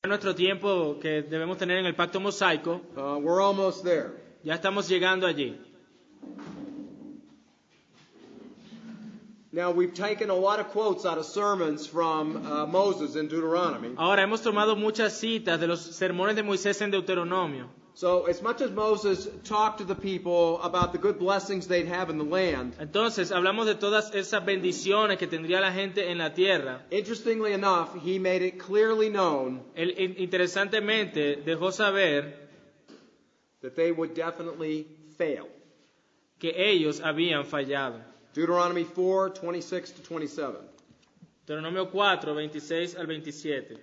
nuestro tiempo que debemos tener en el pacto mosaico. We're almost there. Ya estamos llegando allí. Now, we've taken a lot of quotes out of sermons from Moses in Deuteronomy. Ahora hemos tomado muchas citas de los sermones de Moisés en Deuteronomio. So, as much as Moses talked to the people about the good blessings they'd have in the land, Entonces, hablamos de todas esas bendiciones que tendría la gente en la tierra. interestingly enough, he made it clearly known Él interesantemente dejó saber that they would definitely fail. que ellos habían fallado. Deuteronomy 4:26 to 27. Deuteronomio 4, 26 al 27.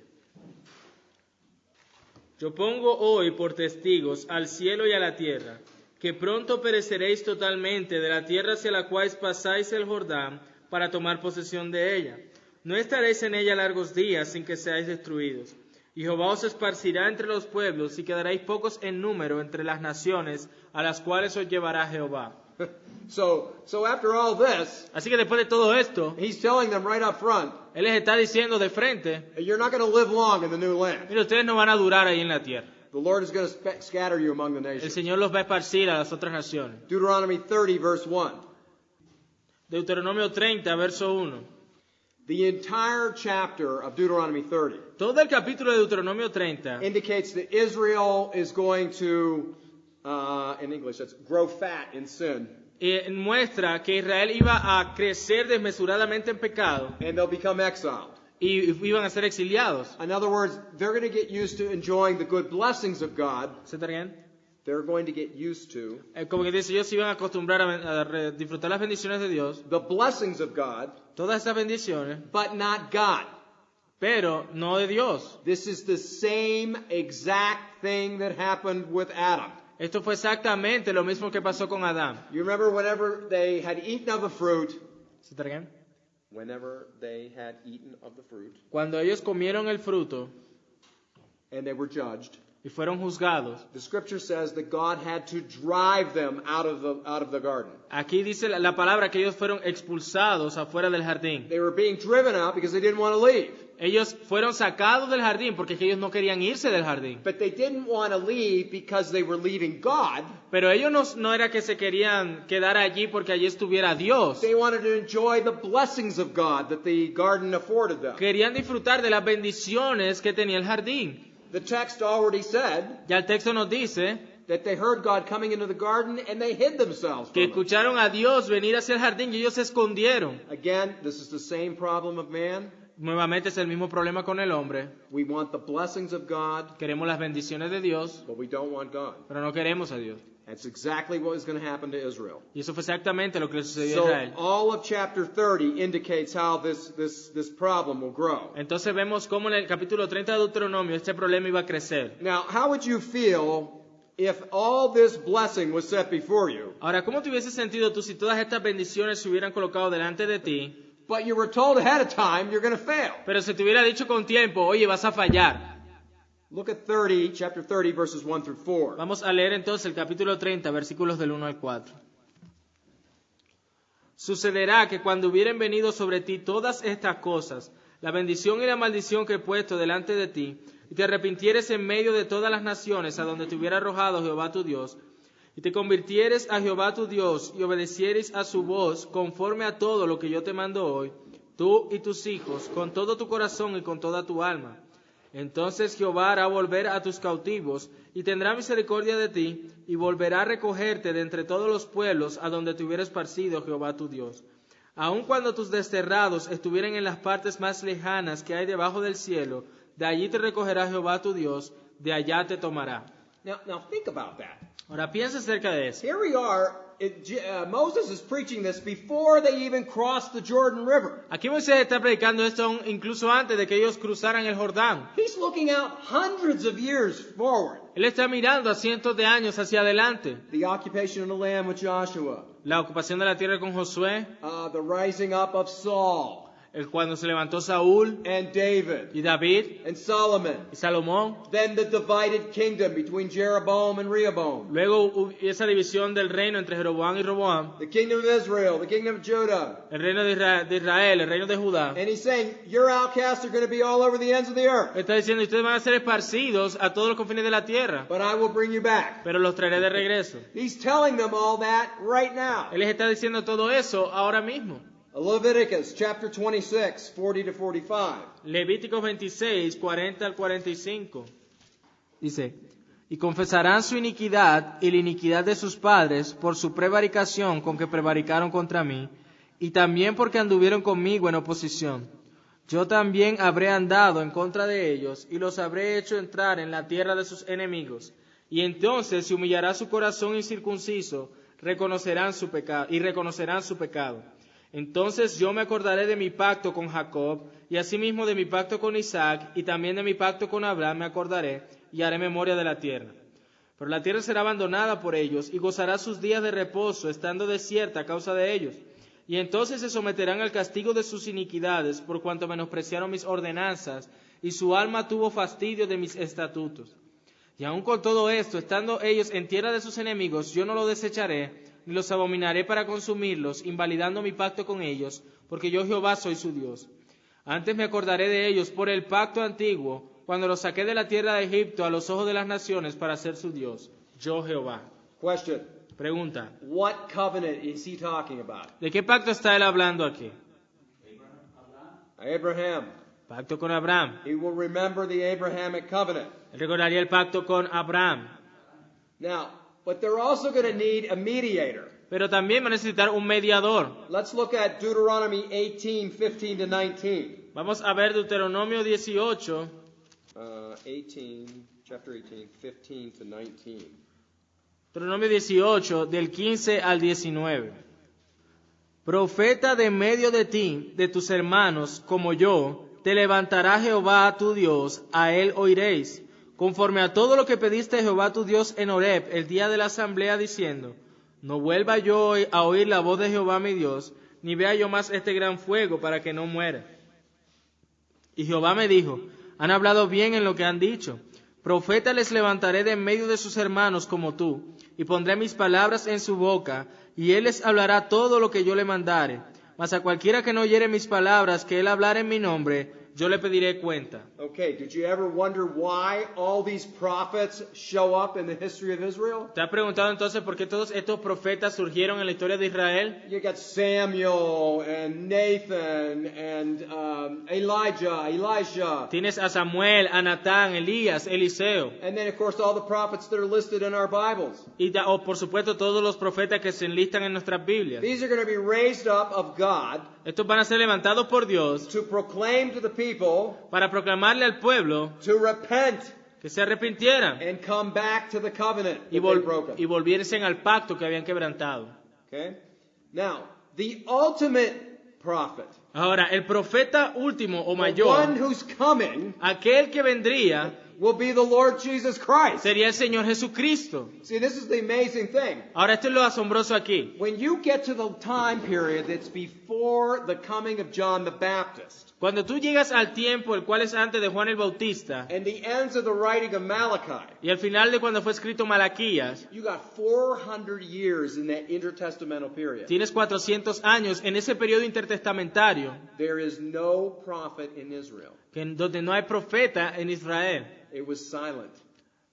Yo pongo hoy por testigos al cielo y a la tierra, que pronto pereceréis totalmente de la tierra hacia la cual pasáis el Jordán para tomar posesión de ella. No estaréis en ella largos días sin que seáis destruidos. Y Jehová os esparcirá entre los pueblos y quedaréis pocos en número entre las naciones a las cuales os llevará Jehová. So after all this, Así que después de todo esto, he's telling them right up front, Él les está diciendo de frente, you're not going to live long in the new land. mire, ustedes no van a durar ahí en la tierra. The Lord is going to scatter you among the El nations. Señor los va a esparcir a las otras naciones. Deuteronomy 30, verse 1. Deuteronomio 30, verso 1. The entire chapter of Deuteronomy 30 Todo el capítulo de Deuteronomio 30 indicates that Israel is going to, in English, that's grow fat in sin, muestra que Israel iba a crecer desmesuradamente en pecado and they'll become exiled. y iban a ser exiliados. In other words, they're going to get used to enjoying the good blessings of God. ¿Se está bien? They're going to get used to Como que dice, ellos se iban a acostumbrar a disfrutar las bendiciones de Dios, the blessings of God, todas esas bendiciones, but not God. pero no de Dios. This is the same exact thing that happened with Adam. Esto fue exactamente lo mismo que pasó con Adán. You remember whenever they had eaten of the fruit, ¿Se está bien? whenever they had eaten of the fruit, Cuando ellos comieron el fruto and they were judged, y fueron juzgados, the scripture says that God had to drive them out of the garden. aquí dice la palabra que ellos fueron expulsados afuera del jardín. They were being driven out because they didn't want to leave. Ellos fueron sacados del jardín porque ellos no querían irse del jardín. But they didn't want to leave because they were leaving God. Pero ellos no era que se querían quedar allí porque allí estuviera Dios. They wanted to enjoy the blessings of God that the garden afforded them. Querían disfrutar de las bendiciones que tenía el jardín. The text already said Ya el texto nos dice that they heard God coming into the garden and they hid themselves que from it. escucharon a Dios venir hacia el jardín y ellos se escondieron. Again, this is the same problem of man. Nuevamente es el mismo problema con el hombre. We want the blessings of God, Queremos las bendiciones de Dios, but we don't want God. pero no queremos a Dios. That's exactly what is going to happen to Israel. Y eso fue exactamente lo que le sucedió a So Israel. all of chapter 30 indicates how this problem will grow. Entonces vemos cómo en el capítulo 30 de Deuteronomio este problema iba a crecer. Now, how would you feel if all this blessing was set before you, Ahora, ¿cómo te hubiese sentido tú si todas estas bendiciones se hubieran colocado delante de ti, but you were told ahead of time you're going to fail? pero se te hubiera dicho con tiempo, oye, vas a fallar? Look at chapter 30, verses 1 through 4. Vamos a leer entonces el capítulo 30, versículos del 1 al 4. Sucederá que cuando hubieren venido sobre ti todas estas cosas, la bendición y la maldición que he puesto delante de ti, y te arrepintieres en medio de todas las naciones a donde te hubiera arrojado Jehová tu Dios, y te convirtieres a Jehová tu Dios y obedecieres a su voz conforme a todo lo que yo te mando hoy, tú y tus hijos, con todo tu corazón y con toda tu alma. Entonces Jehová hará volver a tus cautivos y tendrá misericordia de ti y volverá a recogerte de entre todos los pueblos a donde te hubiera esparcido Jehová tu Dios. Aun cuando tus desterrados estuvieren en las partes más lejanas que hay debajo del cielo, de allí te recogerá Jehová tu Dios, de allá te tomará. Now think about that. Ahora piensa acerca de eso. Here we are. Moses is preaching this before they even crossed the Jordan River. Aquí Moisés está predicando esto incluso antes de que ellos cruzaran el Jordán. He's looking out hundreds of years forward. Él está mirando a cientos de años hacia adelante. The occupation of the land with Joshua. La ocupación de la tierra con Josué, The rising up of Saul. Cuando se levantó Saúl and David y David and Solomon. y Salomón, Then the divided kingdom between Jeroboam and Rehoboam. luego hubo esa división del reino entre Jeroboam y Roboam, The kingdom of Israel, the kingdom of Judah. el reino de Israel, el reino de Judá. And he's saying, your outcasts are going to be all over the ends of the earth. Está diciendo, ustedes van a ser esparcidos a todos los confines de la tierra, But I will bring you back. pero los traeré de regreso. He's telling them all that right now. Él les está diciendo todo eso ahora mismo. Leviticus chapter 26, 40 to 45. Levíticos 26, 40 al 45. Dice, y confesarán su iniquidad y la iniquidad de sus padres por su prevaricación con que prevaricaron contra mí, y también porque anduvieron conmigo en oposición. Yo también habré andado en contra de ellos, y los habré hecho entrar en la tierra de sus enemigos. Y entonces se humillará su corazón incircunciso, reconocerán su pecado. Entonces yo me acordaré de mi pacto con Jacob, y asimismo de mi pacto con Isaac, y también de mi pacto con Abraham me acordaré, y haré memoria de la tierra. Pero la tierra será abandonada por ellos, y gozará sus días de reposo, estando desierta a causa de ellos. Y entonces se someterán al castigo de sus iniquidades, por cuanto menospreciaron mis ordenanzas, y su alma tuvo fastidio de mis estatutos. Y aun con todo esto, estando ellos en tierra de sus enemigos, yo no los desecharé, ni los abominaré para consumirlos, invalidando mi pacto con ellos, porque yo Jehová soy su Dios. Antes me acordaré de ellos por el pacto antiguo, cuando los saqué de la tierra de Egipto a los ojos de las naciones para ser su Dios. Yo Jehová. Question. Pregunta. What covenant is he talking about? ¿De qué pacto está él hablando aquí? Abraham. Pacto con Abraham. He will remember the Abrahamic covenant. Él recordaría el pacto con Abraham. Now, but they're also going to need a mediator. Pero también va a necesitar un mediador. Let's look at Deuteronomy 18, 15 to 19. Vamos a ver Deuteronomio 18. Chapter 18, 15 to 19. Deuteronomio 18, del 15 al 19. Profeta de medio de ti, de tus hermanos, como yo, te levantará Jehová tu Dios, a él oiréis, conforme a todo lo que pediste Jehová tu Dios en Horeb, el día de la asamblea, diciendo, no vuelva yo a oír la voz de Jehová mi Dios, ni vea yo más este gran fuego para que no muera. Y Jehová me dijo, han hablado bien en lo que han dicho. Profeta les levantaré de en medio de sus hermanos como tú, y pondré mis palabras en su boca, y él les hablará todo lo que yo le mandare. Mas a cualquiera que no oyere mis palabras, que él hablare en mi nombre, yo le pediré cuenta. Okay, did you ever wonder why all these prophets show up in the history of Israel? ¿Te has preguntado entonces por qué todos estos profetas surgieron en la historia de Israel? You got Samuel and Nathan and Elijah. Tienes a Samuel, a Natán, Elías, Eliseo. And then, of course, all the prophets that are listed in our Bibles. Y por supuesto todos los profetas que se enlistan en nuestras Biblias. These are going to be raised up of God Estos van a ser levantados por Dios to proclaim to the people para proclamarle al pueblo to repent que se arrepintieran and come back to the covenant that y they've broken. volviesen al pacto que habían quebrantado. Okay? Now, the ultimate prophet, Ahora, el profeta último o the one mayor, who's coming, aquel que vendría, will be the Lord Jesus Christ. sería el Señor Jesucristo. See, this is the amazing thing. Ahora, esto es lo asombroso aquí. When you get to the time period that's before the coming of John the Baptist Cuando tú llegas al tiempo, el cual es antes de Juan el Bautista, and the ends of the writing of Malachi, y al final de cuando fue escrito Malaquías, you got 400 years in that intertestamental period. tienes 400 años en ese periodo intertestamentario, There is no prophet in Israel. donde no hay profeta en Israel. It was silent,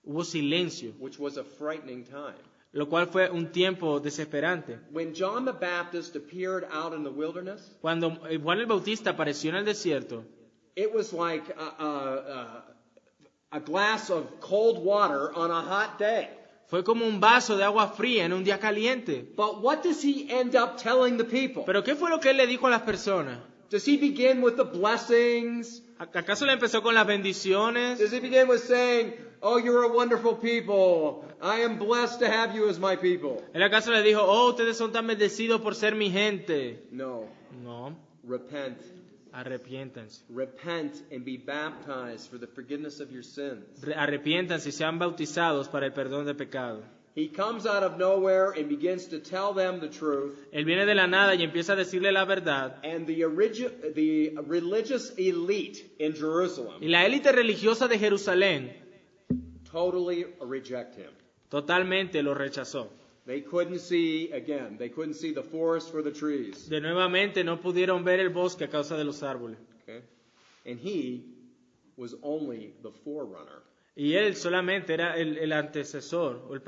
Hubo silencio, which was a frightening time. lo cual fue un tiempo desesperante. When John the Baptist appeared out in the wilderness, Cuando Juan el Bautista apareció en el desierto, it was like a glass of cold water on a hot day. fue como un vaso de agua fría en un día caliente. But what does he end up telling the people? Pero ¿qué fue lo que él le dijo a las personas? Does he begin with the blessings? ¿Acaso le empezó con las bendiciones? Does he begin with saying, oh, you're a wonderful people. I am blessed to have you as my people? ¿Él acaso le dijo, oh, ustedes son tan bendecidos por ser mi gente? No. No, Repent. arrepiéntanse. Repent and be baptized for the forgiveness of your sins. Arrepiéntanse y sean bautizados para el perdón de pecado. He comes out of nowhere and begins to tell them the truth. Él viene de la nada y empieza a decirle la verdad. And the religious elite in Jerusalem Y la élite religiosa de Jerusalén totally reject him. totalmente lo rechazó. They couldn't see the forest for the trees. De nuevamente no pudieron ver el bosque a causa de los árboles. Okay? And he was only the forerunner. Y él solamente era el antecesor, o el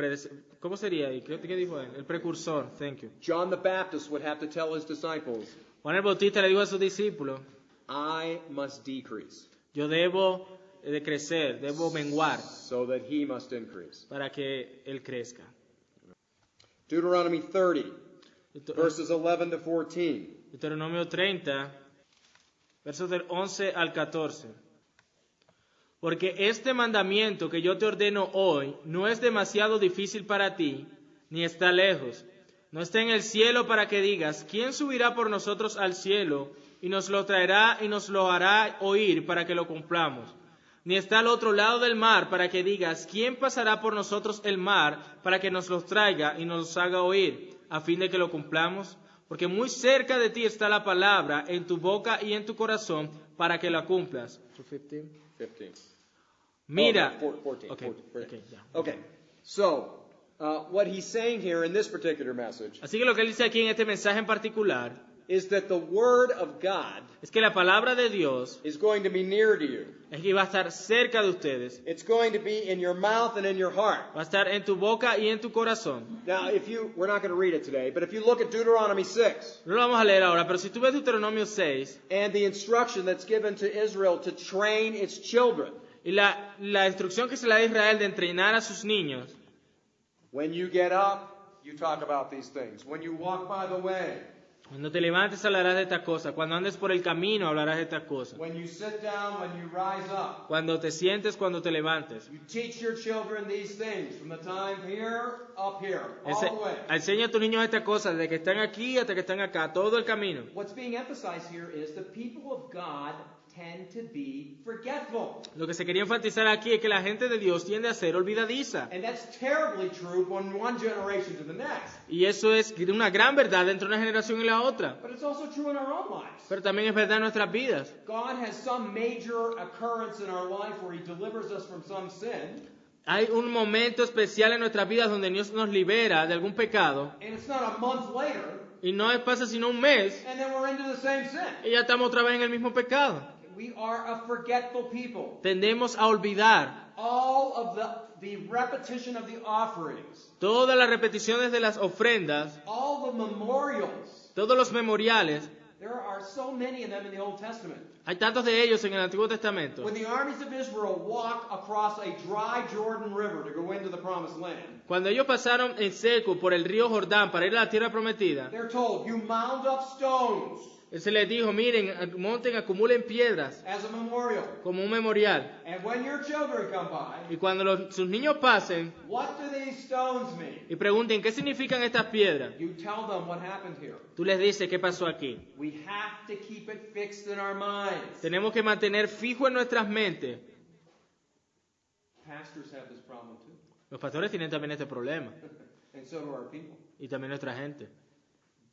¿cómo sería? ¿Qué dijo él? El precursor, thank you. John the Baptist would have to tell his disciples, Juan el Bautista le dijo a sus discípulos, I must decrease, yo debo de crecer, debo menguar, so that he must increase. para que él crezca. Deuteronomy 30, verses 11 to 14. Deuteronomio 30, versos del 11 al 14. Porque este mandamiento que yo te ordeno hoy no es demasiado difícil para ti, ni está lejos. No está en el cielo para que digas, ¿quién subirá por nosotros al cielo y nos lo traerá y nos lo hará oír para que lo cumplamos? Ni está al otro lado del mar para que digas, ¿quién pasará por nosotros el mar para que nos los traiga y nos los haga oír, a fin de que lo cumplamos? Porque muy cerca de ti está la palabra, en tu boca y en tu corazón, para que la cumplas. 15. Mira. 14. Okay. 14. Okay, yeah. Okay. So, what he's saying here in this particular message Así que lo que él dice aquí en este mensaje en particular is that the Word of God es que la palabra de Dios is going to be near to you. es que va a estar cerca de ustedes, It's going to be in your mouth and in your heart. va a estar en tu boca y en tu corazón. Now, we're not going to read it today, but if you look at Deuteronomy 6 No lo vamos a leer ahora, pero si tú ves Deuteronomio 6 and the instruction that's given to Israel to train its children, y la instrucción que se le da a Israel de entrenar a sus niños, when you get up, you talk about these things. When you walk by the way, cuando te levantes hablarás de estas cosas, cuando andes por el camino hablarás de estas cosas, when you sit down, when you rise up, cuando te sientes, cuando te levantes. you teach your children these things from the time here up here, all the way. Enseña a tus niños estas cosas, desde que están aquí hasta que están acá, todo el camino. What's being emphasized here is the people of God tend to be forgetful. Lo que se quería enfatizar aquí es que la gente de Dios tiende a ser olvidadiza. And that's terribly true from one generation to the next. Y eso es una gran verdad entre una generación y la otra. But it's also true in our own lives. Pero también es verdad en nuestras vidas. God has some major occurrence in our life where He delivers us from some sin. Hay un momento especial en nuestras vidas donde Dios nos libera de algún pecado. And it's not a month later. Y no pasa sino un mes. And then we're into the same sin. Y ya estamos otra vez en el mismo pecado. We are a forgetful people. Tendemos a olvidar All of the repetition of the offerings, todas las repeticiones de las ofrendas, all the memorials. todos los memoriales. There are so many of them in the Old Testament. Hay tantos de ellos en el Antiguo Testamento. When the armies of Israel walk across a dry Jordan River to go into the Promised Land, Cuando ellos pasaron en seco por el río Jordán para ir a la tierra prometida, they're told, you mound up stones se les dijo, miren, monten, acumulen piedras as a memorial. como un memorial. And when your children come by, Y cuando sus niños pasen what do these stones mean? y pregunten, ¿qué significan estas piedras? You tell them what happened here. Tú les dices, ¿qué pasó aquí? We have to keep it fixed in our minds. Tenemos que mantener fijo en nuestras mentes. Pastors have this problem too. Los pastores tienen también este problema. And so do our people. Y también nuestra gente.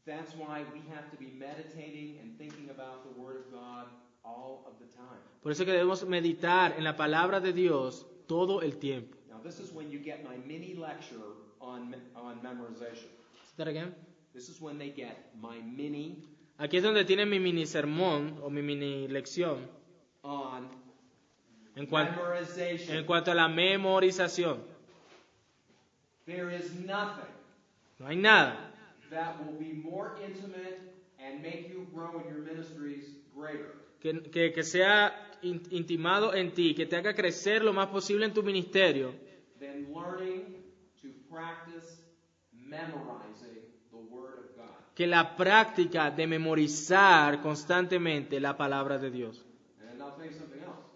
That's why we have to be meditating and thinking about the Word of God all of the time. Por eso que debemos meditar en la palabra de Dios todo el tiempo. Now, this is when you get my mini lecture on memorization. Say that again. This is when they get my mini Aquí es donde tienen mi mini sermón o mi mini lección on en memorization. cuanto a la memorización. There is nothing No hay nada that will be more intimate and make you grow in your ministries greater que sea intimado en ti, que te haga crecer lo más posible en tu ministerio, than learning to practice memorizing the Word of God. que la práctica de memorizar constantemente la palabra de Dios. And I'll tell you something else.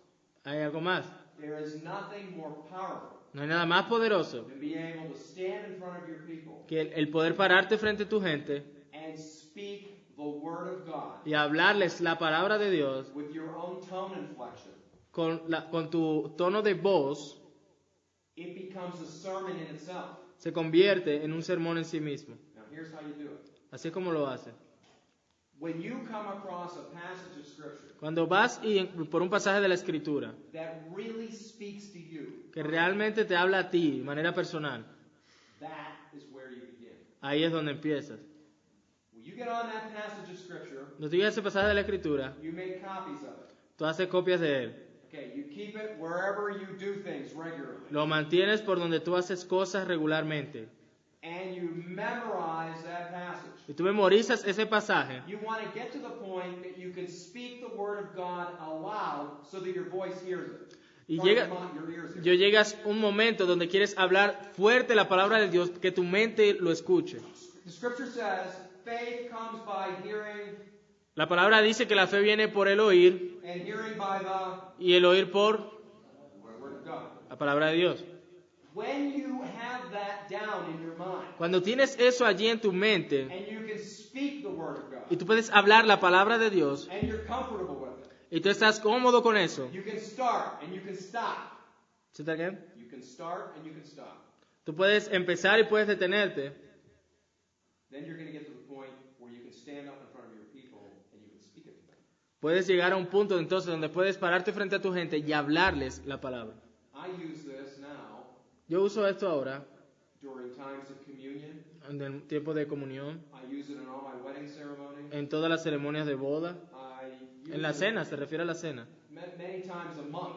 ¿Hay algo más? There is nothing more powerful No hay nada más poderoso than being able to stand in front of your people que el poder pararte frente a tu gente and speak the Word of God y hablarles la palabra de Dios with your own tone inflection. con tu tono de voz. It becomes a sermon in itself. se convierte en un sermón en sí mismo. Now, here's how you do it. Así es como lo hace. When you come across a passage of Scripture Cuando vas por un pasaje de la Escritura that really speaks to you, que realmente te habla a ti de manera personal, that is where you begin. ahí es donde empiezas. When you get on that passage of Scripture, Cuando tú llegas a ese pasaje de la Escritura, you make copies of it. tú haces copias de él. Okay, you keep it wherever you do things regularly. Lo mantienes por donde tú haces cosas regularmente. And you memorize that passage. Y tú memorizas ese pasaje. You want to get to the point that you can speak the Word of God aloud so that your voice hears it. Y Or your ears hear it. llegas un momento donde quieres hablar fuerte la palabra de Dios, que tu mente lo escuche. The Scripture says, faith comes by hearing, La palabra dice que la fe viene por el oír and hearing by the y el oír por Word of God. la palabra de Dios. When you have that down in your mind, Cuando tienes eso allí en tu mente and you can speak the Word of God, y tú puedes hablar la palabra de Dios and you're comfortable with it, y tú estás cómodo con eso. you can start and you can stop. ¿Sí está bien? You can start and you can stop. Tú puedes empezar y puedes detenerte. Then you're going to get to the point where you can stand up in front of your people and you can speak it to them. Puedes llegar a un punto entonces donde puedes pararte frente a tu gente y hablarles la palabra. I use this now Yo uso esto ahora during times of communion. en el tiempo de comunión, I use it in all my wedding ceremonies. en todas las ceremonias de boda, I use en la it cena, se refiere a la cena, many times a month,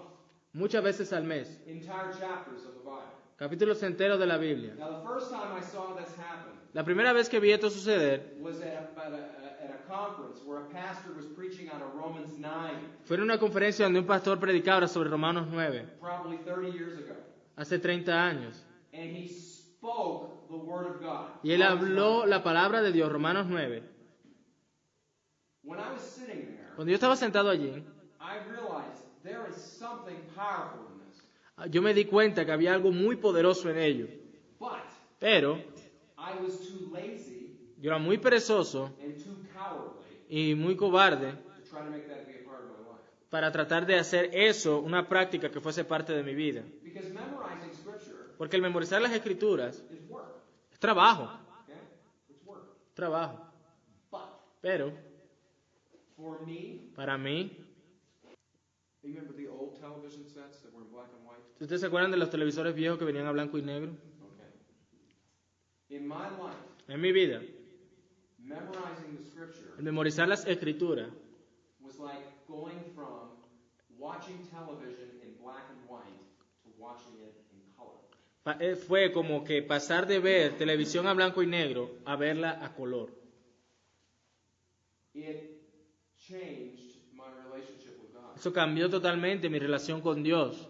muchas veces al mes, entire chapters of the Bible. capítulos enteros de la Biblia. Now, the first time I saw this happen La primera vez que vi esto suceder was at a conference where a pastor was preaching out of Romans 9, fue en una conferencia donde un pastor predicaba sobre Romanos 9, probably 30 years ago. hace 30 años. And he spoke the Word of God. Y él habló la palabra de Dios, Romanos 9. When I was sitting there, Cuando yo estaba sentado allí, I realized there is something powerful in this. yo me di cuenta que había algo muy poderoso en ello. But Pero I was too lazy yo era muy perezoso and too cowardly y muy cobarde to try to make that be a part of my life. para tratar de hacer eso una práctica que fuese parte de mi vida. Because memorizing Scripture Porque el memorizar las escrituras is work. es trabajo, Okay? It's work. trabajo. But Pero for me, para mí, you remember the old television sets that were in black and white? ¿ustedes se acuerdan de los televisores viejos que venían a blanco y negro? Okay. In my life, En mi vida, memorizing the Scripture el memorizar las escrituras was like going from watching television in black and white to watching it in color. fue como que pasar de ver televisión a blanco y negro a verla a color. It changed my relationship with God. Eso cambió totalmente mi relación con Dios.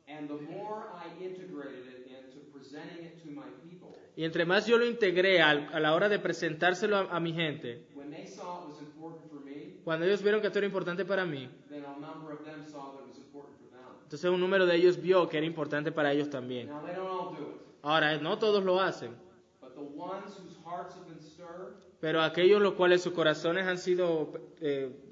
And the more I integrated it into presenting it to my people, Y entre más yo lo integré a la hora de presentárselo a mi gente, when they saw it was important for me, cuando ellos vieron que esto era importante para mí, then a number of them saw that it was important for them. entonces un número de ellos vio que era importante para ellos también. Now they don't all do it, Ahora, no todos lo hacen, but the ones whose hearts have been stirred, pero aquellos los cuales sus corazones han sido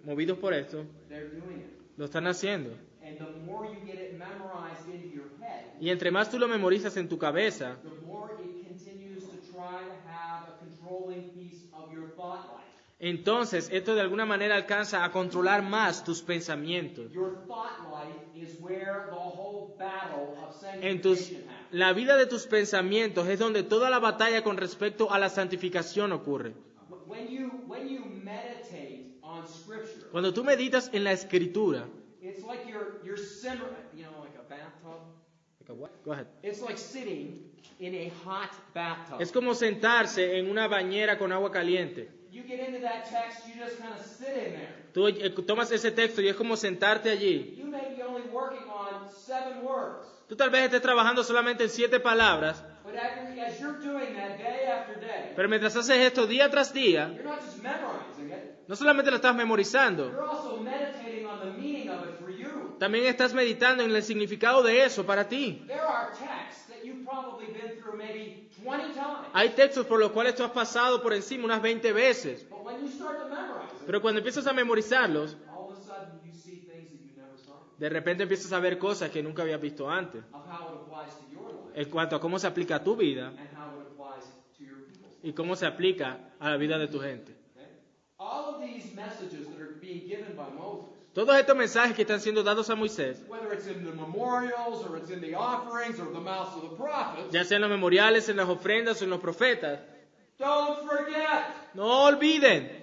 movidos por esto, they're doing it. lo están haciendo. And the more you get it memorized into your head, Y entre más tú lo memorizas en tu cabeza, the more it continues to try to have a controlling piece of your thought life. entonces esto de alguna manera alcanza a controlar más tus pensamientos. Your thought life is where the whole battle of En sanctification happens. la vida de tus pensamientos es donde toda la batalla con respecto a la santificación ocurre. When you meditate on Scripture, Cuando tú meditas en la Escritura, it's like you're simmering, like a bathtub. Go ahead. It's like sitting in a hot bathtub. Es como sentarse en una bañera con agua caliente. You get into that text, you just kind of sit in there. Tú tomas ese texto y es como sentarte allí. You may be only working on 7 words, Tú tal vez estés trabajando solamente en 7 palabras, but as you're doing that day after day, pero mientras haces esto día tras día, you're not just memorizing it, no solamente lo estás memorizando, you're also meditating on the meaning of it for you. también estás meditando en el significado de eso para ti. There are texts that you've probably been through maybe 20 times, Hay textos por los cuales tú has pasado por encima unas 20 veces, but when you start to memorize it, pero cuando empiezas a memorizarlos, all of a sudden you see things that you never saw before. De repente empiezas a ver cosas que nunca habías visto antes. of how it applies to your life En cuanto a cómo se aplica a tu vida and how it applies to your people's life. y cómo se aplica a la vida de tu gente. Okay? All of these messages that are being given by Moses, Todos estos mensajes que están siendo dados a Moisés, whether it's in the memorials or it's in the offerings or the mouths of the prophets, ya sea en los memoriales, en las ofrendas o en los profetas, don't forget. no olviden,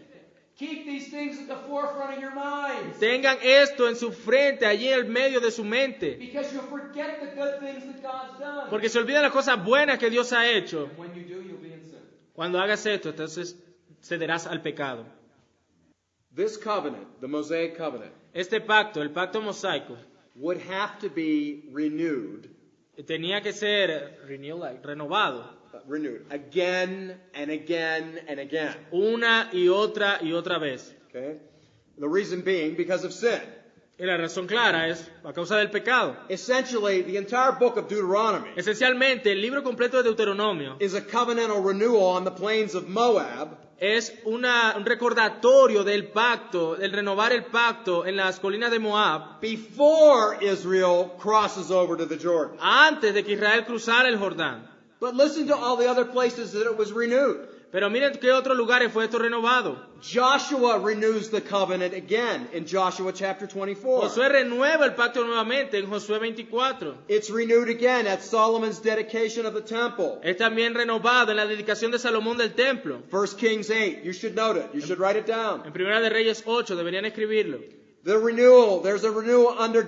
Keep these things at the forefront of your minds. tengan esto en su frente, allí en el medio de su mente, Because you'll forget the good things that God's done. porque se olvidan las cosas buenas que Dios ha hecho. And when you do, you'll be in sin. Cuando hagas esto, entonces cederás al pecado. This covenant, the Mosaic covenant, Este pacto, el pacto mosaico, would have to be renewed tenía que ser renovado again and again and again. una y otra vez. Okay? The reason being because of sin. Y la razón clara es a causa del pecado. Essentially, the entire book of Deuteronomy Esencialmente, el libro completo de Deuteronomio is a covenantal renewal on the plains of Moab es un recordatorio del pacto, del renovar el pacto en las colinas de Moab before Israel crosses over to the Jordan. antes de que Israel cruzara el Jordán. But listen to all the other places that it was renewed. Pero miren qué otros lugares fue esto renovado. Joshua renews the covenant again in Joshua chapter 24. Josué renueva el pacto nuevamente en Josué 24. It's renewed again at Solomon's dedication of the temple. Es también renovado en la dedicación de Salomón del templo. 1 Kings 8, you should note it. You should write it down. En Primera de Reyes 8 deberían escribirlo. The renewal, there's a renewal under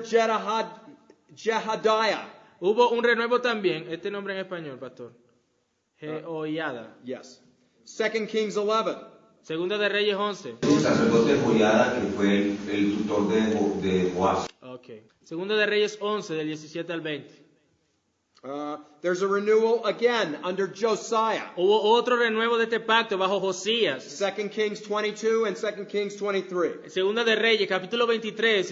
Jehadiah. Hubo un renuevo también, este nombre en español, pastor. Jehoiada. Yes. 2 Kings 11. Segunda de Reyes 11. El sacerdote Joiada, que fue el tutor de Joás. Okay. Segunda de Reyes 11, del 17 al 20. There's a renewal again under Josiah. Hubo otro renuevo de este pacto bajo Josías. 2 Kings 22 and 2 Kings 23. Segunda de Reyes, capítulo 23,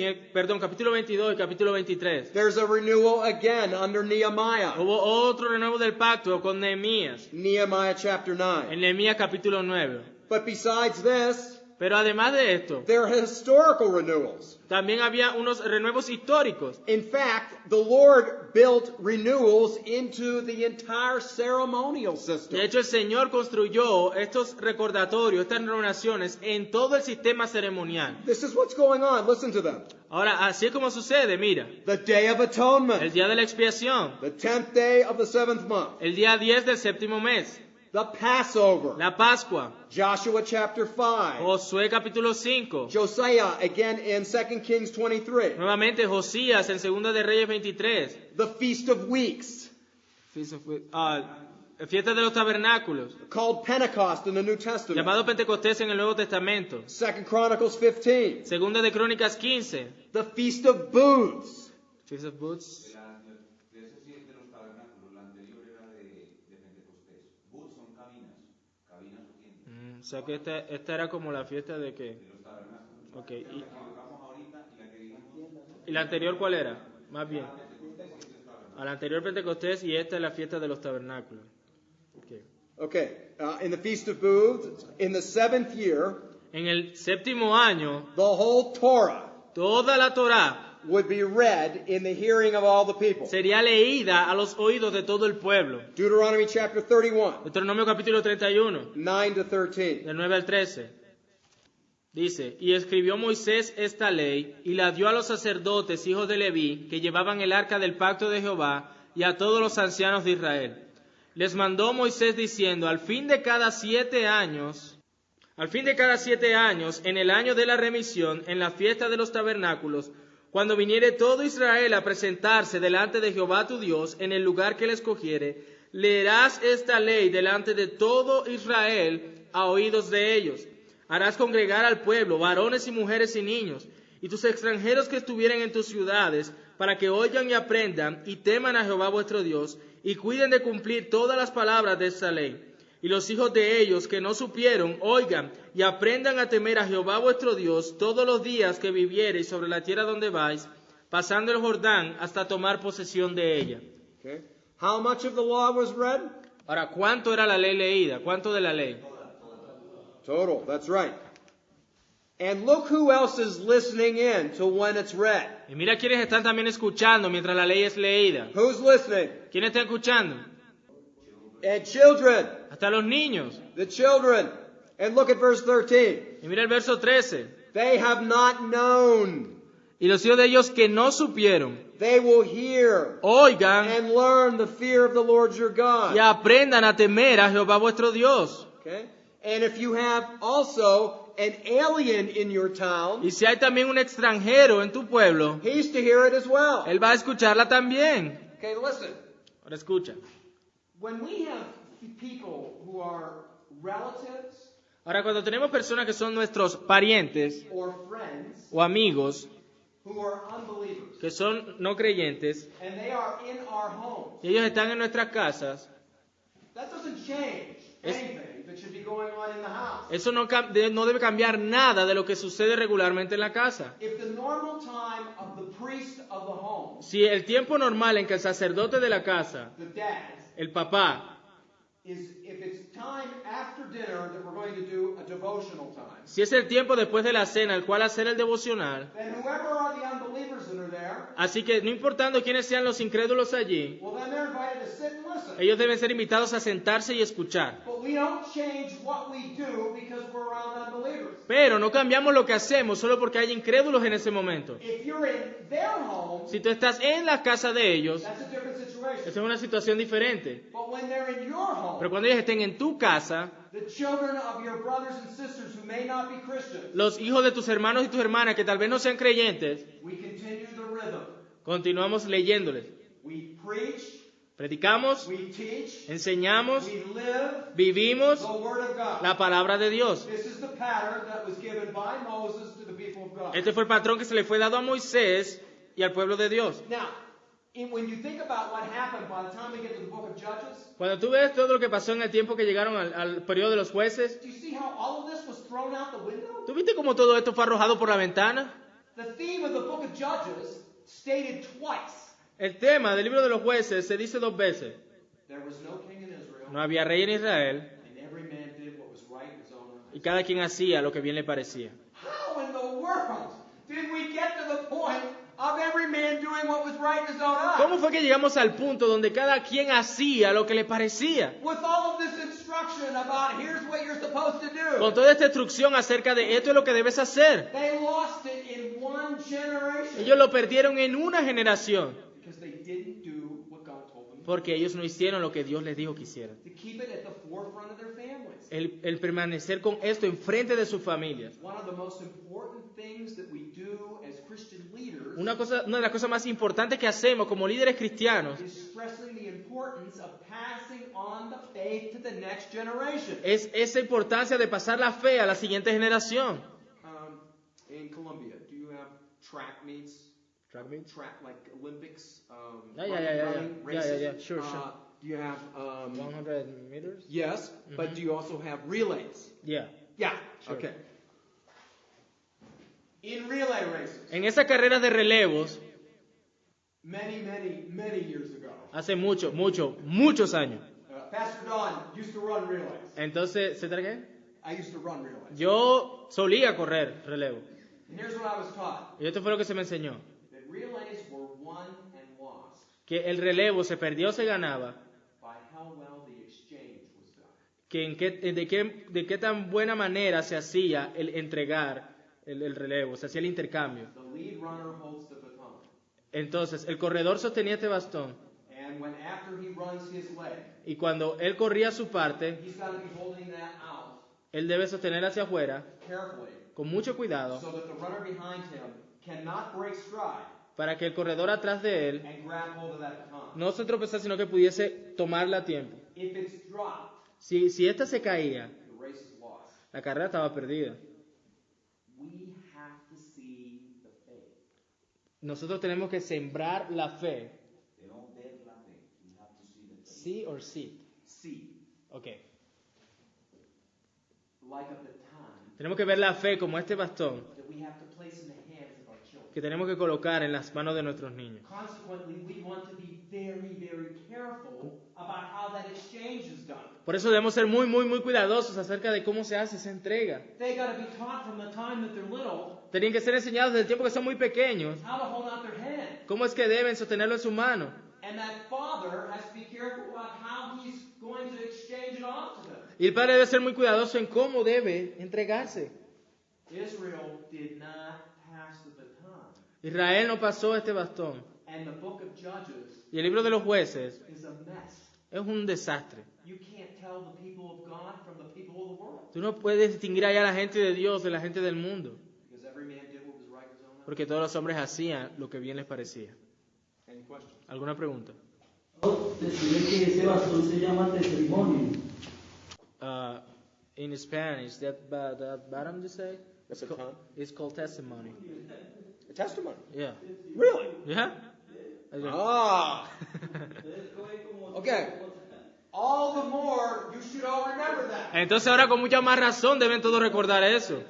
capítulo 22 y capítulo 23. There's a renewal again under Nehemiah. Hubo otro renuevo del pacto con Nehemías. Nehemiah chapter 9. En Nehemías capítulo 9. But besides this, Pero además de esto, there are historical renewals. también había unos renuevos históricos. In fact, the Lord built renewals into the entire ceremonial system. De hecho, el Señor construyó estos recordatorios, estas renovaciones en todo el sistema ceremonial. This is what's going on. Listen to them. Ahora, así es como sucede, mira. The Day of El Atonement. día de la expiación, The 10th day of the 7th month. el día 10 del séptimo mes, The Passover. la Pascua, Joshua chapter 5. Josué capítulo 5, Josiah again in 2 Kings 23. nuevamente Josías en Segunda de Reyes 23, The Feast of Weeks, fiesta de los tabernáculos, called Pentecost in the New Testament. llamado Pentecostés en el Nuevo Testamento, 2 Chronicles 15. Segunda de Crónicas 15, The Feast of Booths. Feast of Booths, De eso sí es de los tabernáculos. La anterior era de Pentecostés. Booths son cabinas o tiendas. o sea que esta era como la fiesta de qué. De los tabernáculos. Okay. La que tocamos ahorita y la que dijimos. ¿Y la anterior cuál era? Más bien. A la anterior Pentecostés y esta es la fiesta de los tabernáculos. Okay. Okay, in the Feast of Booths, in the 7th year, En el séptimo año, the whole Torah toda la Torá would be read in the hearing of all the people. sería leída a los oídos de todo el pueblo. Deuteronomy chapter 31, Deuteronomio capítulo 31, 9 to 13. del 9 al 13. Dice, y escribió Moisés esta ley y la dio a los sacerdotes, hijos de Leví, que llevaban el arca del pacto de Jehová, y a todos los ancianos de Israel. Les mandó Moisés diciendo, al fin de cada 7 años, en el año de la remisión, en la fiesta de los tabernáculos, cuando viniere todo Israel a presentarse delante de Jehová tu Dios, en el lugar que él escogiere, leerás esta ley delante de todo Israel a oídos de ellos. Harás congregar al pueblo, varones y mujeres y niños, y tus extranjeros que estuvieren en tus ciudades, para que oigan y aprendan y teman a Jehová vuestro Dios, y cuiden de cumplir todas las palabras de esta ley. Y los hijos de ellos que no supieron, oigan y aprendan a temer a Jehová vuestro Dios todos los días que viviereis sobre la tierra donde vais, pasando el Jordán hasta tomar posesión de ella. Okay. How much of the law was read? Ahora, ¿cuánto era la ley leída? ¿Cuánto de la ley? Total, that's right. And look who else is listening in to when it's read. Y mira quiénes están también escuchando mientras la ley es leída. Who's listening? ¿Quiénes están escuchando? And children. Hasta los niños. The children. And look at verse 13. Y mira el verso 13. They have not known. Y los hijos de ellos que no supieron, They will hear oigan and learn the fear of the Lord your God. y aprendan a temer a Jehová vuestro Dios. Okay? And if you have also an alien in your town, Y si hay también un extranjero en tu pueblo, he's to hear it as well. él va a escucharla también. Okay, listen. Ahora escucha. When we have people who are relatives Ahora, cuando tenemos personas que son nuestros parientes or friends o amigos, who are unbelievers, que son no creyentes, and they are in our homes, y ellos están en nuestras casas, that doesn't change anything that should be going on in the house. eso no debe cambiar nada de lo que sucede regularmente en la casa. If the normal time of the priest of the home, Si el tiempo normal en que el sacerdote de la casa, the dad, el papá, if it's time after dinner that we're going to do a devotional time, si es el tiempo después de la cena, el cual hacer el devocional, then whoever are the unbelievers that are there, así que no importando quiénes sean los incrédulos allí, well then they're invited to sit and listen. ellos deben ser invitados a sentarse y escuchar. But we don't change what we do because we're around unbelievers. Pero no cambiamos lo que hacemos solo porque hay incrédulos en ese momento. If you're in their home, Si tú estás en la casa de ellos, that's a different esa situation. es una situación diferente. But when they're in your home, Pero cuando ellos estén en tu casa, the children of your brothers and sisters who may not be Christians, los hijos de tus hermanos y tus hermanas que tal vez no sean creyentes, we continue the rhythm. continuamos leyéndoles. We preach, Predicamos, we teach, enseñamos, we live vivimos the Word of God. la palabra de Dios. This is the pattern that was given by Moses to the people of God. Este fue el patrón que se le fue dado a Moisés y al pueblo de Dios. Now, when you think about what happened by the time we get to the book of Judges, Cuando tú ves todo lo que pasó en el tiempo que llegaron al periodo de los jueces, do you see how all of this was thrown out the window? ¿tú viste cómo todo esto fue arrojado por la ventana? The theme of the book of Judges stated twice. El tema del libro de los jueces se dice 2 veces. There was no king in Israel, No había rey en Israel and every man did what was right in his own y eyes. cada quien hacía lo que bien le parecía. How in the world did we get to the point of every man doing what was right in his own eyes? ¿Cómo fue que llegamos al punto donde cada quien hacía lo que le parecía? With all of this instruction about here's what you're supposed to do. Con toda esta instrucción acerca de esto es lo que debes hacer. They lost it in one generation Ellos lo perdieron en una generación because they didn't do what God told them. porque ellos no hicieron lo que Dios les dijo que hicieran. To keep it at the forefront of their families. El permanecer con esto enfrente de sus familias. One of the most important things that we do as Christian leaders Una de las cosas más importantes que hacemos como líderes cristianos is stressing the importance of passing on the faith to the next generation. es esa importancia de pasar la fe a la siguiente generación. In Colombia, do you have track meets? Track like Olympics, running races. Yeah, sure. Do you have 100 meters? yes, but do you also have relays? Yeah. Yeah. Sure. Okay. In relay races, En esa carrera de relevos, many years ago, hace muchos años. Pastor Don used to run relays. Entonces, ¿se trae? I used to run relays. Yo solía correr relevo. And here's what I was taught: Y esto fue lo que se me enseñó. that relays were won and lost Que el relevo se perdió o se ganaba. by how well the exchange was done. Que de qué tan buena manera se hacía el entregar el relevo, se hacía el intercambio. The lead runner holds the baton, Entonces, el corredor sostenía este bastón and when after he runs his leg, y cuando él corría su parte, he's got to be holding that out él debe sostener hacia afuera carefully, con mucho cuidado so that the runner behind him cannot break stride para que el corredor atrás de él and grab hold of that baton. no se tropezara, sino que pudiese tomarla a tiempo. If it's dropped, Si esta se caía, the race is lost. la carrera estaba perdida. We have to see the faith. Nosotros tenemos que sembrar la fe. De no ver la fe. You have to see the faith. See or seed. See, Okay. like a baton Tenemos que ver la fe como este bastón that we have to place in the hands of our children. que tenemos que colocar en las manos de nuestros niños. Consequently, we want to be very, very careful about how that exchange is done. Por eso debemos ser muy, muy, muy cuidadosos acerca de cómo se hace esa entrega. They got to be taught from the time that they're little Tienen que ser enseñados desde el tiempo que son muy pequeños how to hold out their hand. cómo es que deben sostenerlo en su mano. And that father has to be careful about how he's going to exchange it off to them. Y el padre debe ser muy cuidadoso en cómo debe entregarse. Israel did not pass the baton. Israel no pasó este bastón. And the book of Judges Y el libro de los jueces is a mess. es un desastre. You can't tell the people of God from the people of the world. Tú no puedes distinguir allá a la gente de Dios de la gente del mundo. Because every man did what was right in his own eyes. Porque todos los hombres hacían lo que bien les parecía. Any questions? ¿Alguna pregunta? Decirle que ese bastón se llama testimonio. In Spanish, that bottom you say? The baton? It's called testimony. A testimony. Yeah. Really? Yeah? Ah. Okay. All the more, you should all remember that. Entonces ahora con mucha más razón deben todos recordar eso.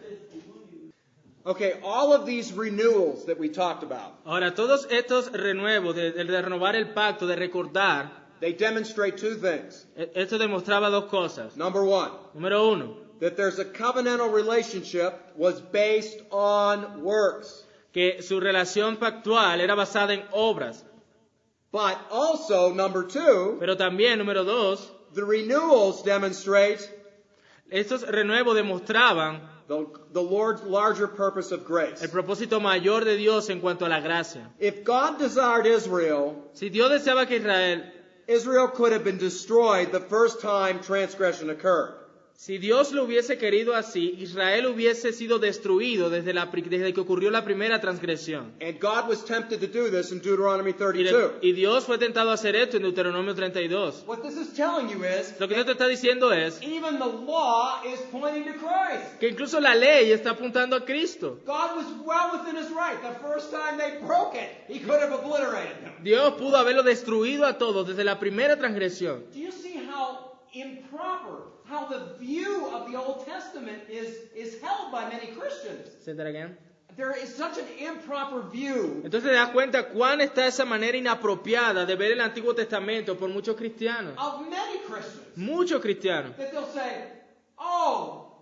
Okay, all of these renewals that we talked about, Ahora, todos estos renuevos, de renovar el pacto, de recordar, they demonstrate two things. esto demostraba dos cosas. Number one, Número uno, that there's a covenantal relationship was based on works. que su relación pactual era basada en obras. But also, number two, Pero también, número dos, the renewals demonstrate estos renuevos demostraban the Lord's larger purpose of grace. el propósito mayor de Dios en cuanto a la gracia. If God desired Israel, Si Dios deseaba que Israel could have been destroyed the first time transgression occurred. si Dios lo hubiese querido así, Israel hubiese sido destruido desde que ocurrió la primera transgresión. And God was tempted to do this in Deuteronomy Y 32. Dios fue tentado a hacer esto en Deuteronomio 32. What this is telling you is, Lo que Dios te está diciendo es even the law is pointing to Christ. que incluso la ley está apuntando a Cristo. God was well within his right. The first time they broke it, he could have obliterated them. Dios pudo haberlo destruido a todos desde la primera transgresión. Do you see how improper, how the view of the Old Testament is held by many Christians? Say that again. There is such an improper view Entonces te das cuenta cuán está esa manera inapropiada de ver el Antiguo Testamento por muchos cristianos. of many Christians Muchos cristianos. that they'll say, oh,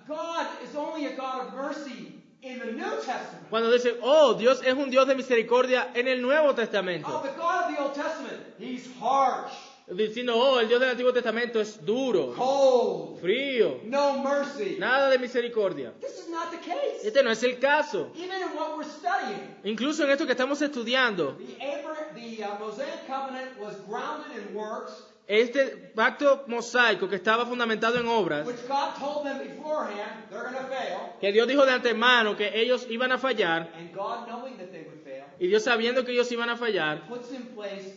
God is only a God of mercy in the New Testament. Cuando dicen, oh, Dios es un Dios de misericordia en el Nuevo Oh, Testamento. the God of the Old Testament, he's harsh, Diciendo, oh, el Dios del Antiguo Testamento es duro, cold, frío, no mercy. nada de misericordia. This is not the case. Este no es el caso. Even in what we're studying, Incluso en esto que estamos estudiando, the Mosaic covenant was grounded in works, este pacto mosaico que estaba fundamentado en obras, which God told them beforehand they're going to fail, que Dios dijo de antemano que ellos iban a fallar, and God knowing that they would fail, y Dios sabiendo que ellos iban a fallar, puts in place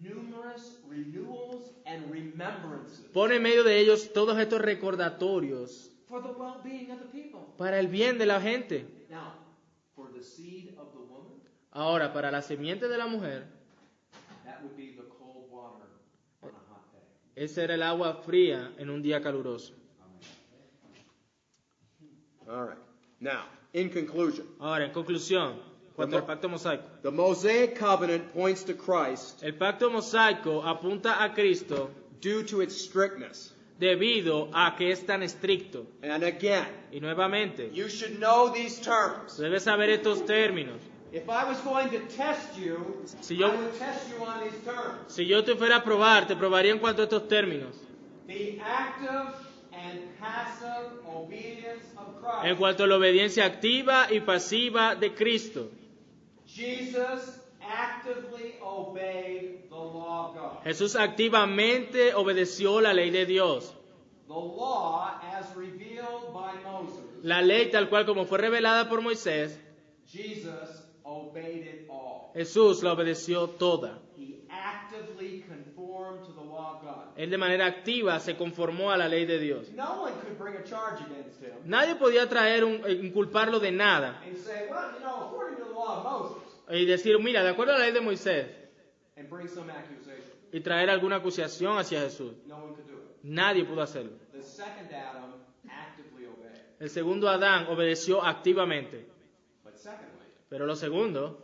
numerous renewals and remembrances pone en medio de ellos todos estos recordatorios for the well-being of the people. para el bien de la gente. Now, for the seed of the woman, Ahora, para la simiente de la mujer, that would be the cold water on a hot day. ese era el agua fría en un día caluroso. All right. Now, in conclusion, Ahora, en conclusión, cuanto al pacto mosaico. the Mosaic covenant points to Christ El pacto mosaico apunta a Cristo due to its strictness. debido a que es tan estricto. And again, Y nuevamente, you should know these terms. debes saber estos términos. If I was going to test you, Si yo- I would test you on these terms. Si yo te fuera a probar, te probaría en cuanto a estos términos. The active and passive obedience of Christ. En cuanto a la obediencia activa y pasiva de Cristo. Jesus actively obeyed the law of God. Jesús activamente obedeció la ley de Dios. The law as revealed by Moses, La ley tal cual como fue revelada por Moisés, Jesus obeyed it all. Jesús la obedeció toda. He actively conformed to the law of God. Él de manera activa se conformó a la ley de Dios. No one could bring a charge against him Nadie podía inculparlo de nada and say, well, according to the law of Moses, y decir, mira, de acuerdo a la ley de Moisés, and bring some accusation. y traer alguna acusación hacia Jesús. No one could do it. Nadie pudo hacerlo. The second Adam actively obeyed. El segundo Adán obedeció activamente. But secondly, Pero lo segundo,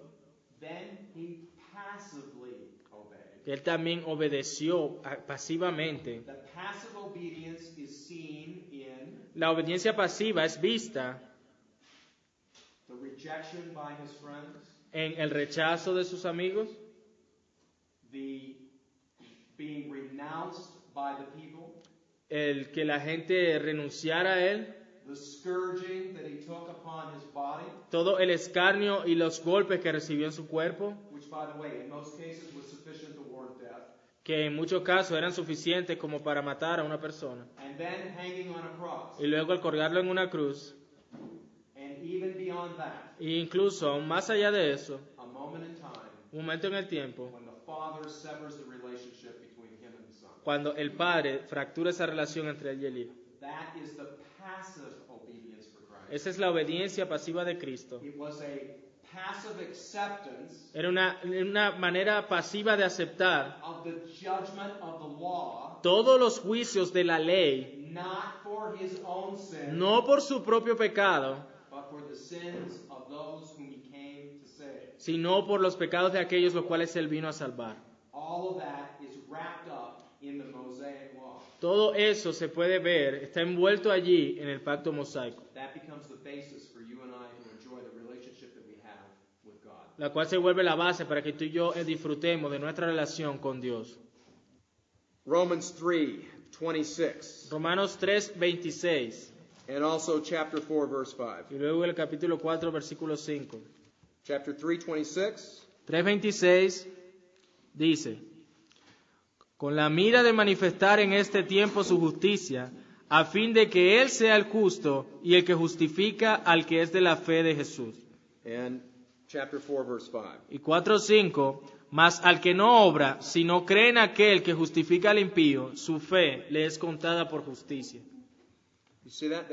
then he passively obeyed. que él también obedeció pasivamente. The passive obedience is seen in La obediencia pasiva es vista the rejection by his friends, en el rechazo de sus amigos, the being renounced by the people, el que la gente renunciara a él, the scourging that he took upon his body, todo el escarnio y los golpes que recibió en su cuerpo, which, by the way, in most cases was sufficient to warrant death, que en muchos casos eran suficientes como para matar a una persona. and then hanging on a cross. Y luego al colgarlo en una cruz, And even beyond that, e incluso aún más allá de eso, a moment in time un momento en el tiempo, when the Father severs the relationship between him and the Son. cuando el Padre fractura esa relación entre él y el Hijo. That is the passive obedience for Christ. Esa es la obediencia pasiva de Cristo. It was a passive acceptance Era una manera pasiva de aceptar of the judgment of the law, todos los juicios de la ley, not for his own sin, no por su propio pecado, but for the sins of those whom he came to save. sino por los pecados de aquellos los cuales él vino a salvar. All of that is wrapped up in the Mosaic law. Todo eso se puede ver, está envuelto allí en el pacto mosaico, That becomes the basis for you and I to enjoy the relationship that we have with God. la cual se vuelve la base para que tú y yo disfrutemos de nuestra relación con Dios. Romans 3:26, Romanos 3:26 and also chapter 4, verse 5. y luego el capítulo 4, versículo 5. Chapter 3:26. 3:26 dice: con la mira de manifestar en este tiempo su justicia, a fin de que Él sea el justo y el que justifica al que es de la fe de Jesús. And chapter 4, verse 5. Y 4:5, mas al que no obra, sino cree en aquel que justifica al impío, su fe le es contada por justicia. You see that?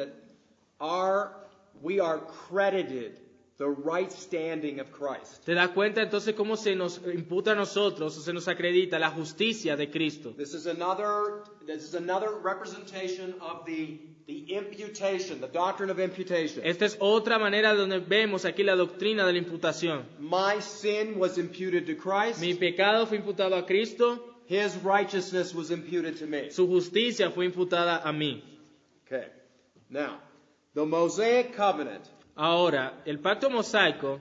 We are credited the right standing of Christ. ¿Te das cuenta entonces cómo se nos imputa a nosotros o se nos acredita la justicia de Cristo? This is another representation of the imputation, the doctrine of imputation. Esta es otra manera donde vemos aquí la doctrina de la imputación. My sin was imputed to Christ. Mi pecado fue imputado a Cristo, His righteousness was imputed to me. su justicia fue imputada a mí. Okay. Now, the Mosaic covenant Ahora, el pacto mosaico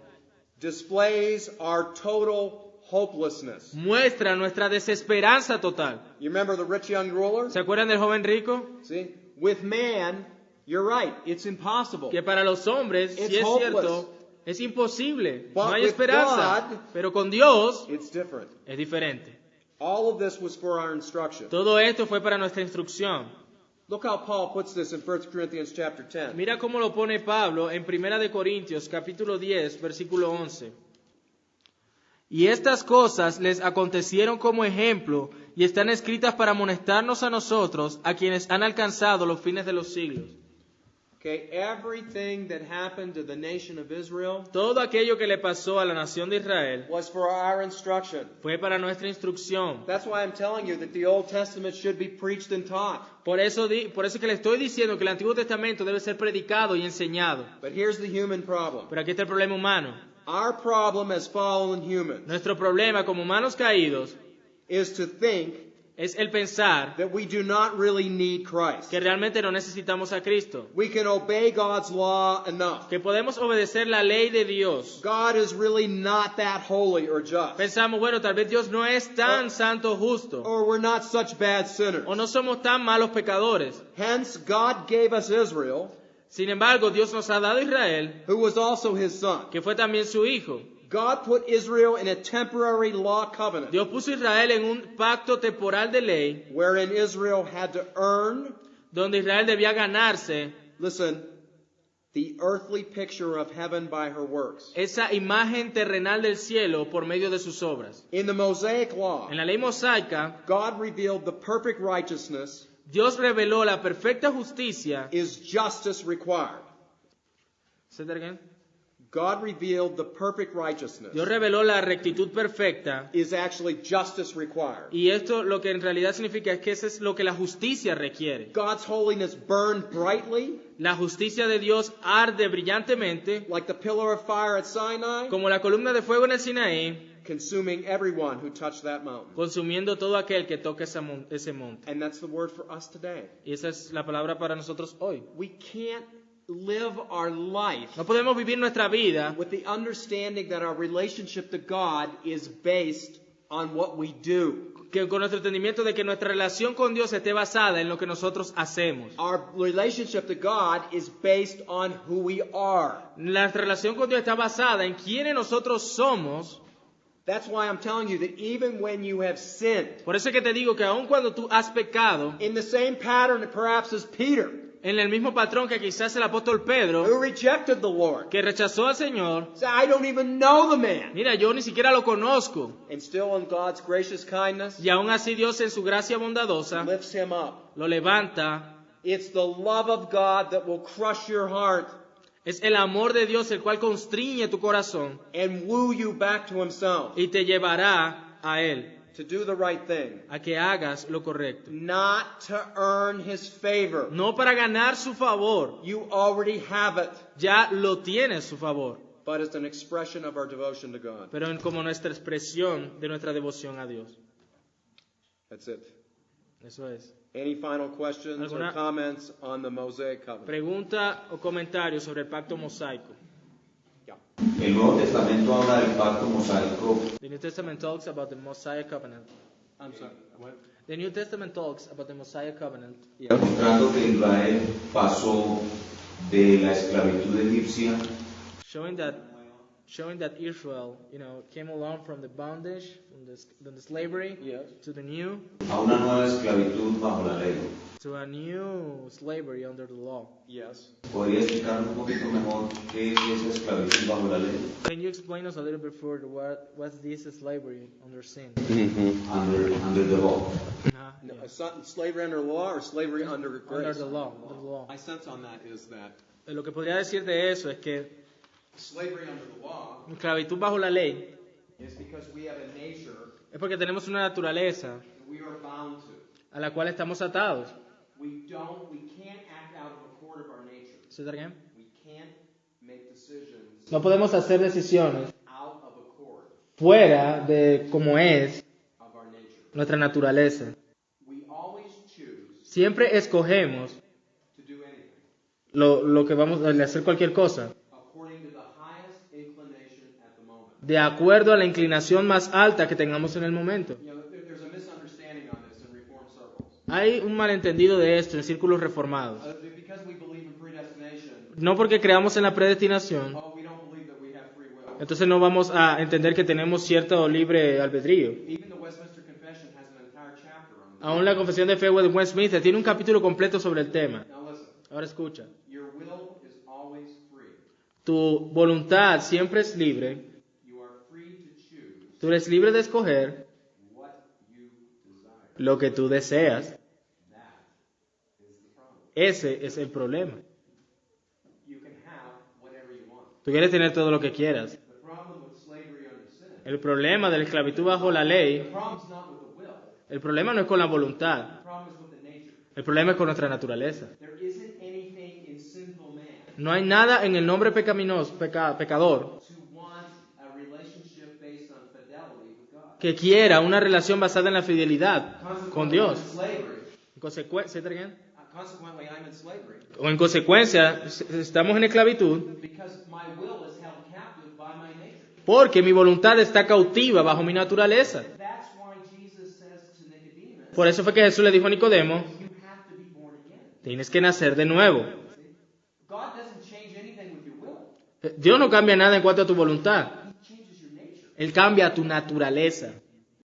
displays our total hopelessness. muestra nuestra desesperanza total. You remember the rich young ruler? ¿Se acuerdan del joven rico? See? With man, you're right, it's impossible. Que para los hombres, It's si es hopeless. cierto, es imposible. But No hay with esperanza. God, Pero con Dios It's different. es diferente. All of this was for our instruction. Todo esto fue para nuestra instrucción. Look how Paul puts this in 1 Corinthians chapter 10. Mira cómo lo pone Pablo en 1 de Corintios, capítulo 10, versículo 11. Y estas cosas les acontecieron como ejemplo y están escritas para amonestarnos a nosotros, a quienes han alcanzado los fines de los siglos. Okay, everything that happened to the nation of Israel Todo aquello que le pasó a la nación de Israel was for our instruction. fue para nuestra instrucción. That's why I'm telling you that the Old Testament should be preached and taught. Por eso que le estoy diciendo que el Antiguo Testamento debe ser predicado y enseñado. But here's the human problem. Pero aquí está el problema humano. Our problem as fallen humans Nuestro problema como humanos caídos is to think es el pensar that we do not really need Christ. que realmente no necesitamos a Cristo. We can obey God's law enough. Que podemos obedecer la ley de Dios. God is really not that holy or just. Pensamos, bueno, tal vez Dios no es tan santo o justo. Or we're not such bad sinners. O no somos tan malos pecadores. Hence, God gave us Israel, Sin embargo, Dios nos ha dado a Israel, who was also his son. que fue también su hijo. God put Israel in a temporary law covenant, Dios puso a Israel en un pacto temporal de ley, wherein Israel had to earn, donde Israel debía ganarse listen, the earthly picture of heaven by her works. esa imagen terrenal del cielo por medio de sus obras. In the Mosaic law, En la ley mosaica, God revealed the perfect righteousness Dios reveló la perfecta justicia. is justice required. Say that again. God revealed the perfect righteousness Dios reveló la rectitud perfecta. is actually justice required. Y esto lo que en realidad significa es que eso es lo que la justicia requiere. God's holiness burned brightly La justicia de Dios arde brillantemente, like the pillar of fire at Sinai, como la columna de fuego en el Sinaí, consuming everyone who touched that mountain. consumiendo todo aquel que toque ese monte. And that's the word for us today. Y esa es la palabra para nosotros hoy. We can't live our life No podemos vivir nuestra vida with the understanding that our relationship to God is based on what we do. que con nuestro entendimiento de que nuestra relación con Dios esté basada en lo que nosotros hacemos. Our relationship to God is based on who we are. Nuestra relación con Dios está basada en quiénes nosotros somos. That's why I'm telling you that even when you have sinned, Por eso es que te digo que aun cuando tú has pecado, in the same pattern perhaps as Peter, en el mismo patrón que quizás el apóstol who Pedro, rejected the Lord, que rechazó al Señor, said, I don't even know the man. mira, yo ni siquiera lo conozco. And still in God's gracious kindness, Y aún así Dios en su gracia bondadosa lifts him up. lo levanta. It's the love of God that will crush your heart Es el amor de Dios el cual constriñe tu corazón and woo you back to himself y te llevará a Él, to do the right thing, a que hagas lo correcto. not to earn his favor. No para ganar su favor, You already have it, ya lo tienes su favor, but it's an expression of our devotion to God. pero como nuestra expresión de nuestra devoción a Dios. That's it. Eso es. Any final questions or ¿Alguna comments on the Mosaic covenant? Pregunta o comentario sobre el pacto mosaico. Yeah. El Nuevo Testamento habla del pacto mosaico. The New Testament talks about the Mosaic covenant. I'm sorry. What? The New Testament talks about the Mosaic covenant, Mostrando que Israel pasó de la esclavitud egipcia showing that Israel, came along from the bondage, from the slavery, Yes. to the new, a una nueva esclavitud bajo la ley. to a new slavery under the law. Yes. ¿Podría explicar un poquito mejor qué es esa esclavitud bajo la ley? Can you explain us a little bit further what's this slavery under sin? Under the law. No, slavery under the law or slavery under Under grace? the law. Under the law. My sense on that is that Lo que podría decir de eso es que slavery under the law esclavitud bajo la ley is because we have a nature es porque tenemos una naturaleza that we are bound to. a la cual estamos atados. We can't act out of accord of our nature. Say that again. We can't make decisions No podemos hacer decisiones out of accord fuera de como es of our nature. nuestra naturaleza. We always choose Siempre escogemos to do anything lo que vamos a hacer cualquier cosa according to the highest inclination at the moment. de acuerdo a la inclinación más alta que tengamos en el momento. You know, there's a misunderstanding on this in Reformed circles. Hay un malentendido de esto en círculos reformados. Because we believe in predestination, No porque creamos en la predestinación, we don't believe that we have free will. entonces no vamos a entender que tenemos cierto libre albedrío. Even the Westminster Confession has an entire chapter on this. Aún la Confesión de Fe de Westminster tiene un capítulo completo sobre el tema. Now listen, Ahora escucha. your will is always free. Tu voluntad siempre es libre. You are free to choose Tú eres libre de escoger what you desire. lo que tú deseas. That is the problem. Ese es el problema. You can have whatever you want. Tú quieres tener todo lo que quieras. The problem with slavery under sin, El problema de la esclavitud bajo la ley, the problem's not with the will. el problema no es con la voluntad. The problem is with the nature. El problema es con nuestra naturaleza. There isn't anything in sinful man No hay nada en el nombre pecaminoso, pecador, to want a relationship based on fidelity with God. que quiera una relación basada en la fidelidad con Dios. Consequently, I'm in slavery. O en consecuencia, estamos en esclavitud Because my will is held captive by my nature. porque mi voluntad está cautiva bajo mi naturaleza. That's why Jesus says to Nicodemus, Por eso fue que Jesús le dijo a Nicodemo, you have to be born again. tienes que nacer de nuevo. God doesn't change anything with your will. Dios no cambia nada en cuanto a tu voluntad. He changes your nature. Él cambia tu naturaleza.